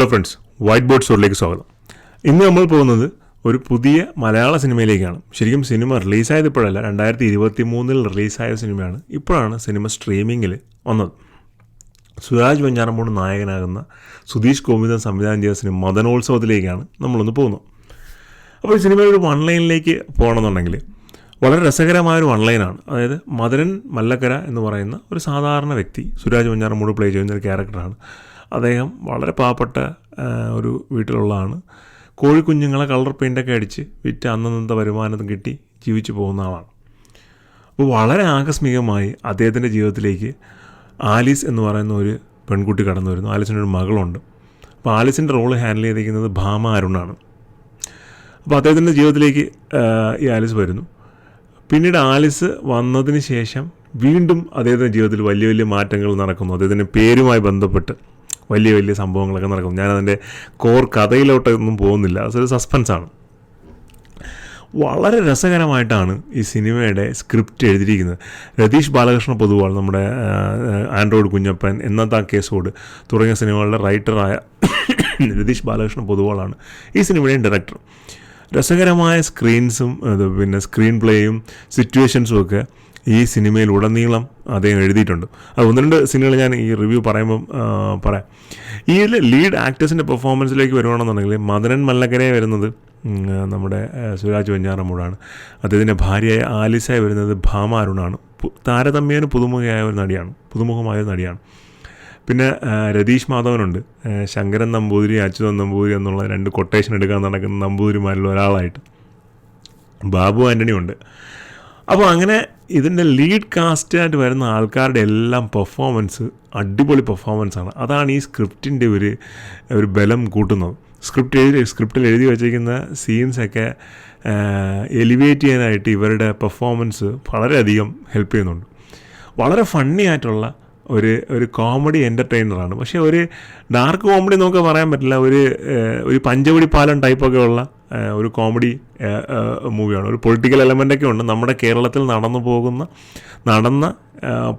Hello friends, white board സ്റ്റോറിലേക്ക് സ്വാഗതം. ഇന്ന് നമ്മൾ പോകുന്നത് ഒരു പുതിയ മലയാള സിനിമയിലേക്കാണ്. ശരിക്കും സിനിമ റിലീസായത് ഇപ്പോഴല്ല, 2023 റിലീസായ സിനിമയാണ്. ഇപ്പോഴാണ് സിനിമ സ്ട്രീമിങ്ങിൽ വന്നത്. സുരാജ് വെഞ്ഞാറമൂട് നായകനാകുന്ന സുധീഷ് ഗോവിന്ദൻ സംവിധാനം ചെയ്ത സിനിമ മദനോത്സവത്തിലേക്കാണ് നമ്മളൊന്ന് പോകുന്നത്. അപ്പോൾ ഈ സിനിമയുടെ ഒരു വൺ ലൈനിലേക്ക് പോകണമെന്നുണ്ടെങ്കിൽ വളരെ രസകരമായൊരു വൺ ലൈനാണ്. അതായത് മദനൻ മല്ലക്കര എന്ന് പറയുന്ന ഒരു സാധാരണ വ്യക്തി, സുരാജ് വെഞ്ഞാറമൂട് പ്ലേ ചെയ്യുന്ന ഒരു ക്യാരക്ടറാണ്. അദ്ദേഹം വളരെ പാവപ്പെട്ട ഒരു വീട്ടിലുള്ളതാണ്. കോഴിക്കുഞ്ഞുങ്ങളെ കളർ പെയിൻ്റൊക്കെ അടിച്ച് വിറ്റ് അന്നന്നത്തെ വരുമാനം കിട്ടി ജീവിച്ചു പോകുന്ന ആളാണ്. അപ്പോൾ വളരെ ആകസ്മികമായി അദ്ദേഹത്തിൻ്റെ ജീവിതത്തിലേക്ക് ആലീസ് എന്ന് പറയുന്ന ഒരു പെൺകുട്ടി കടന്നു വരുന്നു. ആലീസിൻ്റെ ഒരു മകളുണ്ട്. അപ്പോൾ ആലീസിൻ്റെ റോള് ഹാൻഡിൽ ചെയ്തിരിക്കുന്നത് ഭാമ അരുണാണ്. അപ്പോൾ അദ്ദേഹത്തിൻ്റെ ജീവിതത്തിലേക്ക് ഈ ആലീസ് വരുന്നു. പിന്നീട് ആലീസ് വന്നതിന് ശേഷം വീണ്ടും അദ്ദേഹത്തിൻ്റെ ജീവിതത്തിൽ വലിയ വലിയ മാറ്റങ്ങൾ നടക്കുന്നു. അദ്ദേഹത്തിൻ്റെ പേരുമായി ബന്ധപ്പെട്ട് വലിയ വലിയ സംഭവങ്ങളൊക്കെ നടക്കുന്നു. ഞാനതിൻ്റെ കോർ കഥയിലോട്ടൊന്നും പോകുന്നില്ല, അതൊരു സസ്പെൻസാണ്. വളരെ രസകരമായിട്ടാണ് ഈ സിനിമയുടെ സ്ക്രിപ്റ്റ് എഴുതിയിരിക്കുന്നത്. രതീഷ് ബാലകൃഷ്ണ പൊതുവാൾ, നമ്മുടെ ആൻഡ്രോയിഡ് കുഞ്ഞപ്പൻ, എന്നത്തെ കേസോട് തുടങ്ങിയ സിനിമകളുടെ റൈറ്ററായ രതീഷ് ബാലകൃഷ്ണ പൊതുവാളാണ് ഈ സിനിമയുടെയും ഡയറക്ടർ. രസകരമായ സ്ക്രീൻസും പിന്നെ സ്ക്രീൻ പ്ലേയും സിറ്റുവേഷൻസും ഒക്കെ ഈ സിനിമയിൽ ഉടനീളം അദ്ദേഹം എഴുതിയിട്ടുണ്ട്. അത് ഒന്ന് രണ്ട് സിനിമകൾ ഞാൻ ഈ റിവ്യൂ പറയുമ്പം പറയാം. ഈ ലീഡ് ആക്ടേഴ്സിൻ്റെ പെർഫോമൻസിലേക്ക് വരുവാണെന്നുണ്ടെങ്കിൽ മദനൻ മല്ലക്കരയെ വരുന്നത് നമ്മുടെ സുരാജ് വെഞ്ഞാറമൂടാണ്. അദ്ദേഹത്തിൻ്റെ ഭാര്യയായ ആലിസായി വരുന്നത് ഭാമ അരുണാണ്. താരതമ്യേന പുതുമുഖമായ ഒരു നടിയാണ്. പിന്നെ രതീഷ് മാധവനുണ്ട്, ശങ്കരൻ നമ്പൂതിരി, അച്യുതൻ നമ്പൂതിരി എന്നുള്ള രണ്ട് കൊട്ടേഷൻ എടുക്കാൻ നടക്കുന്ന നമ്പൂതിരിമാരിൽ ഒരാളായിട്ട് ബാബു ആൻ്റണി ഉണ്ട്. അപ്പോൾ അങ്ങനെ ഇതിൻ്റെ ലീഡ് കാസ്റ്റായിട്ട് വരുന്ന ആൾക്കാരുടെ എല്ലാം പെർഫോമൻസ് അടിപൊളി പെർഫോമൻസാണ്. അതാണ് ഈ സ്ക്രിപ്റ്റിൻ്റെ ഒരു ബലം കൂട്ടുന്നത്. സ്ക്രിപ്റ്റിൽ എഴുതി വച്ചിരിക്കുന്ന സീൻസൊക്കെ എലിവേറ്റ് ചെയ്യാനായിട്ട് ഇവരുടെ പെർഫോമൻസ് വളരെയധികം ഹെൽപ്പ് ചെയ്യുന്നുണ്ട്. വളരെ ഫണ്ണി ആയിട്ടുള്ള ഒരു കോമഡി എൻ്റർടൈനറാണ്. പക്ഷേ ഒരു ഡാർക്ക് കോമഡി നമുക്ക് പറയാൻ പറ്റില്ല. ഒരു പഞ്ചവടി പാലം ടൈപ്പൊക്കെ ഉള്ള ഒരു കോമഡി മൂവിയാണ്. ഒരു പൊളിറ്റിക്കൽ എലമെൻ്റൊക്കെ ഉണ്ട്. നമ്മുടെ കേരളത്തിൽ നടന്ന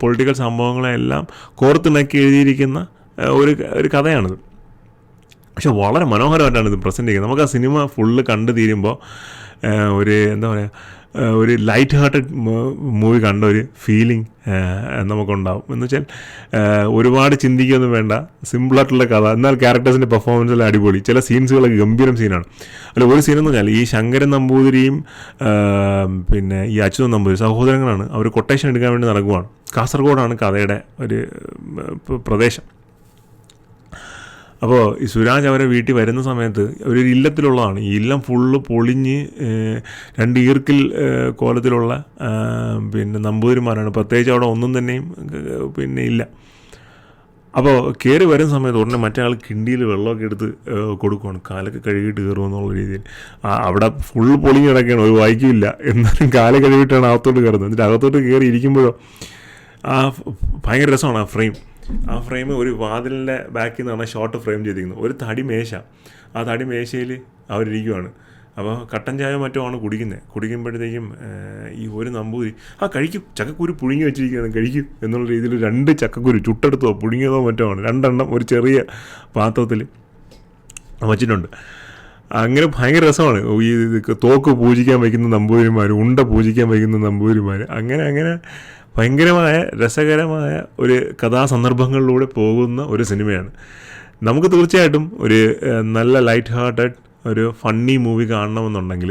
പൊളിറ്റിക്കൽ സംഭവങ്ങളെല്ലാം കോർത്തിണക്കി എഴുതിയിരിക്കുന്ന ഒരു കഥയാണിത്. പക്ഷെ വളരെ മനോഹരമായിട്ടാണ് ഇത് പ്രസൻറ്റ് ചെയ്യുന്നത്. നമുക്ക് ആ സിനിമ ഫുള്ള് കണ്ടു തീരുമ്പോൾ ഒരു ലൈറ്റ് ഹാർട്ടഡ് മൂവി കണ്ട ഒരു ഫീലിംഗ് നമുക്കുണ്ടാവും. എന്ന് വെച്ചാൽ ഒരുപാട് ചിന്തിക്കൊന്നും വേണ്ട, സിമ്പിളായിട്ടുള്ള കഥ, എന്നാൽ ക്യാരക്ടേഴ്സിൻ്റെ പെർഫോമൻസെല്ലാം അടിപൊളി. ചില സീൻസുകളൊക്കെ ഗംഭീരം സീനാണ്. അല്ല, ഒരു സീനെന്ന് പറഞ്ഞാൽ ഈ ശങ്കരൻ നമ്പൂതിരിയും പിന്നെ ഈ അച്യുതൻ നമ്പൂതിരി സഹോദരങ്ങളാണ്. അവർ കൊട്ടേഷൻ എടുക്കാൻ വേണ്ടി നടക്കുവാണ്. കാസർഗോഡാണ് കഥയുടെ ഒരു പ്രദേശം. അപ്പോൾ ഈ സുരാജ് അവരെ വീട്ടിൽ വരുന്ന സമയത്ത് ഒരു ഇല്ലത്തിലുള്ളതാണ്. ഈ ഇല്ലം ഫുള്ള് പൊളിഞ്ഞ് രണ്ട് ഈർക്കിൽ കോലത്തിലുള്ള പിന്നെ നമ്പൂതിരിമാരാണ്. പ്രത്യേകിച്ച് അവിടെ ഒന്നും തന്നെയും പിന്നെ ഇല്ല. അപ്പോൾ കയറി വരുന്ന സമയത്ത് ഉടനെ മറ്റേ ആൾ കിണ്ടിയിൽ വെള്ളമൊക്കെ എടുത്ത് കൊടുക്കുകയാണ്, കാലൊക്കെ കഴുകിയിട്ട് കയറുമെന്നുള്ള രീതിയിൽ. അവിടെ ഫുള്ള് പൊളിഞ്ഞ് കിടക്കുകയാണ്, ഒരു വായിക്കില്ല. എന്നാലും കാല് കഴുകിയിട്ടാണ് അകത്തോട്ട് കയറുന്നത്. എന്നിട്ട് അകത്തോട്ട് കയറി ഇരിക്കുമ്പോഴോ ഭയങ്കര രസമാണ് ആ ഫ്രെയിം. ഒരു വാതിലിൻ്റെ ബാക്കിൽ നിന്നാണ് ഷോർട്ട് ഫ്രെയിം ചെയ്തിരിക്കുന്നത്. ഒരു തടി മേശ, ആ തടി മേശയിൽ അവരിയ്ക്കുകയാണ്. അപ്പോൾ കട്ടൻ ചായ മറ്റോ ആണ് കുടിക്കുമ്പോഴത്തേക്കും ഈ ഒരു നമ്പൂതിരി കഴിക്കും, ചക്കക്കുരു പുഴുങ്ങി വെച്ചിരിക്കുകയാണ്, കഴിക്കും എന്നുള്ള രീതിയിൽ 2 ചക്കക്കുരു ചുട്ടെടുത്തോ പുഴുങ്ങിയതോ മറ്റോ ആണ്, 2 എണ്ണം ഒരു ചെറിയ പാത്രത്തിൽ വച്ചിട്ടുണ്ട്. അങ്ങനെ ഭയങ്കര രസമാണ്. ഈ തോക്ക് പൂജിക്കാൻ വയ്ക്കുന്ന നമ്പൂതിരിമാർ, ഉണ്ട പൂജിക്കാൻ വയ്ക്കുന്ന നമ്പൂതിരിമാർ, അങ്ങനെ ഭയങ്കരമായ രസകരമായ ഒരു കഥാസന്ദർഭങ്ങളിലൂടെ പോകുന്ന ഒരു സിനിമയാണ്. നമുക്ക് തീർച്ചയായിട്ടും ഒരു നല്ല ലൈറ്റ് ഹാർട്ടഡ് ഒരു ഫണ്ണി മൂവി കാണണമെന്നുണ്ടെങ്കിൽ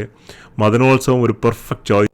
മദനോത്സവം ഒരു പെർഫെക്റ്റ് ചോയ്സ്.